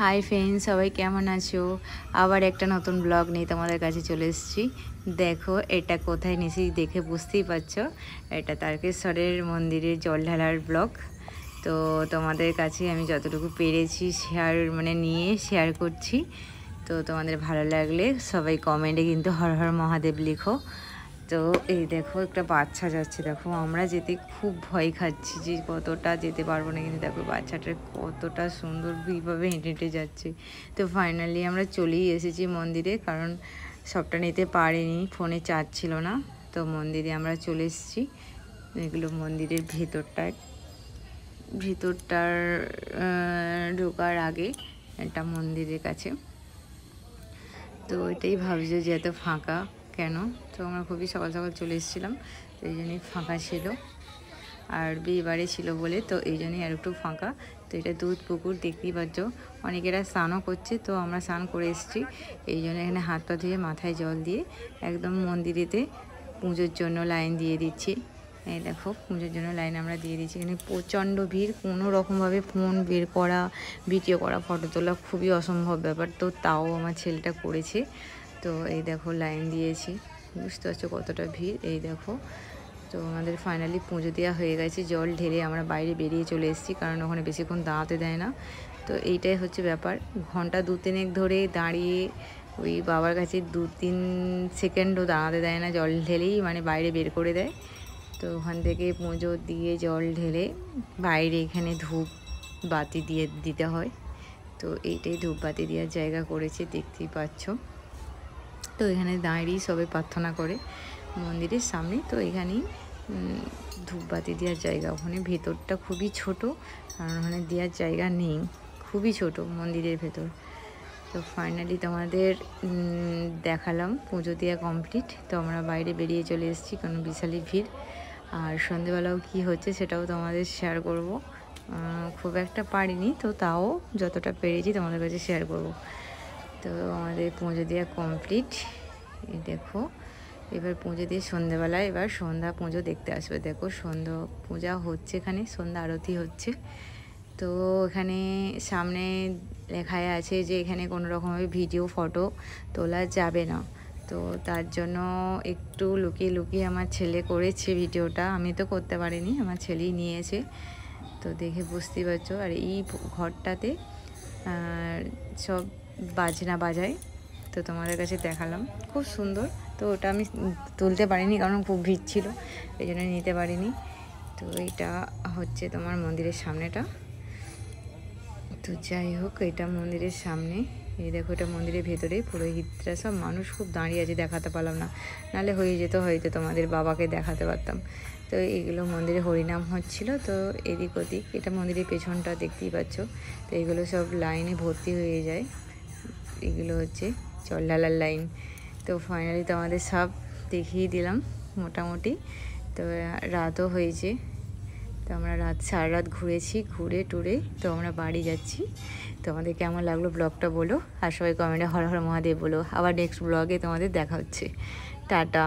Hi friends, সবাই কেমন আছো? আবার একটা নতুন ব্লগ নিয়ে তোমাদের কাছে চলে এসেছি। দেখো এটা কোথায় নিয়েছি দেখে বুঝতেই পারছো, এটা তারকেশ্বরের মন্দিরের জল ঢালার ব্লগ। তো তোমাদের কাছে আমি যতটুকু পেরেছি শেয়ার করছি। তো তোমাদের ভালো লাগলে সবাই কমেন্টে কিন্তু হর হর মহাদেব লিখো। তো এই দেখো একটা বাচ্চা যাচ্ছে, দেখো আমরা যেতে খুব ভয় খাচ্ছি যে কতটা যেতে পারবো না, কিন্তু দেখো বাচ্চাটা কতটা সুন্দরভাবে হেঁটে হেঁটে যাচ্ছে। তো ফাইনালি আমরা চলেই এসেছি মন্দিরে, কারণ সবটা নিতে পারিনি, ফোনে চার্জ ছিল না। তো মন্দিরে আমরা চলে এসেছি। এগুলো মন্দিরের ভেতরটার ঢোকার আগে একটা মন্দিরের কাছে। তো এটাই ভাবছো যে এত ফাঁকা কেন। তো আমরা খুবই সকাল সকাল চলে এসেছিলাম, তো এই জন্যই ফাঁকা ছিল, আর বিয়েবাড়ি ছিল বলে তো এই জন্যই আর একটু ফাঁকা। তো এটা দুধ পুকুর, দেখতেই পাচ্ছ অনেকেরা স্নানও করছে, তো আমরা স্নান করে এসেছি। এই জন্য এখানে হাত পা ধুয়ে মাথায় জল দিয়ে একদম মন্দিরেতে পুজোর জন্য লাইন দিয়ে দিচ্ছি। এই দেখো পুজোর জন্য লাইন আমরা দিয়ে দিচ্ছি। এখানে প্রচণ্ড ভিড়, কোনো রকমভাবে ফোন বের করা, ভিডিও করা, ফটো তোলা খুবই অসম্ভব ব্যাপার, তো তাও আমার ছেলেটা করেছে। তো এই দেখো লাইন দিয়েছি, বুঝতে পারছো কতটা ভিড়। এই দেখো, তো আমাদের ফাইনালি পুজো দেওয়া হয়ে গেছে, জল ঢেলে আমরা বাইরে বেরিয়ে চলে এসেছি, কারণ ওখানে বেশিক্ষণ দাঁড়াতে দেয় না। তো এইটাই হচ্ছে ব্যাপার, ঘন্টা 2-3 ধরে দাঁড়িয়ে ওই বাবার কাছে 2-3 সেকেন্ডও দাঁড়াতে দেয় না, জল ঢেলেই বাইরে বের করে দেয়। তো ওখান থেকে পুজো দিয়ে জল ঢেলে বাইরে এখানে ধূপ বাতি দিয়ে দিতে হয়। তো এইটাই ধূপ বাতি দেওয়ার জায়গা করেছে, দেখতেই পাচ্ছ। তো এখানে দাঁড়িয়ে সবাই প্রার্থনা করে মন্দিরের সামনে। তো এখানেই ধূপবাতি দেওয়ার জায়গা। ওখানে ভেতরটা খুবই ছোট, কারণ ওখানে দেওয়ার জায়গা নেই, খুবই ছোট মন্দিরের ভেতর। তো ফাইনালি তোমাদের দেখালাম পুজো দেওয়া কমপ্লিট। তো আমরা বাইরে বেরিয়ে চলে এসেছি, কারণ বিশালই ভিড়। আর সন্ধেবেলাও কি হচ্ছে সেটাও তোমাদের শেয়ার করব। খুব একটা পারিনি, তো তাও যতটা পেরেছি তোমাদের কাছে শেয়ার করব। তো আমাদের পুজো দেওয়া কমপ্লিট। এই দেখো এবার পুজো দিয়ে সন্ধ্যেবেলায় এবার সন্ধ্যা পুজো দেখতে আসবে। দেখো সন্ধ্যা পূজা হচ্ছে, এখানে সন্ধ্যা আরতি হচ্ছে। তো এখানে সামনে লেখায় আছে যে এখানে কোনো রকমভাবে ভিডিও ফটো তোলা যাবে না। তো তার জন্য একটু লুকিয়ে লুকিয়ে আমার ছেলে করেছে ভিডিওটা, আমি তো করতে পারিনি, আমার ছেলেই নিয়েছে। তো দেখে বুঝতেই পারছো। আর এই ঘরটাতে সব বাজনা বাজায়, তো তোমাদের কাছে দেখালাম, খুব সুন্দর। তো ওটা আমি তুলতে পারিনি, কারণ খুব ভিড় ছিল, এই জন্য নিতে পারিনি। তো এইটা হচ্ছে তোমার মন্দিরের সামনেটা। তো যাই হোক, এটা মন্দিরের সামনে। এই দেখো এটা মন্দিরের ভেতরে, পুরোহিতরা সব মানুষ খুব দাঁড়িয়ে আছে, দেখাতে পারলাম না, নাহলে হয়ে যেত, হয়তো তোমাদের বাবাকে দেখাতে পারতাম। তো এইগুলো মন্দিরে হরিনাম হচ্ছিল। তো এদিক ওদিক, এটা মন্দিরের পেছনটা দেখতেই পাচ্ছ। তো এগুলো সব লাইনে ভর্তি হয়ে যায়, এগুলো হচ্ছে জল ঢালার লাইন। তো ফাইনালি তো আমাদের সব দেখিয়ে দিলাম মোটামুটি। তো রাতও হয়েছে, তো আমরা সারা রাত ঘুরেছি, ঘুরে টুরে তো আমরা বাড়ি যাচ্ছি। তো আমাদের কেমন লাগলো ব্লগটা বলো, আর সবাই কমেন্টে হর হর মহাদেব বলো। আবার নেক্সট ব্লগে তোমাদের দেখা হচ্ছে। টাটা।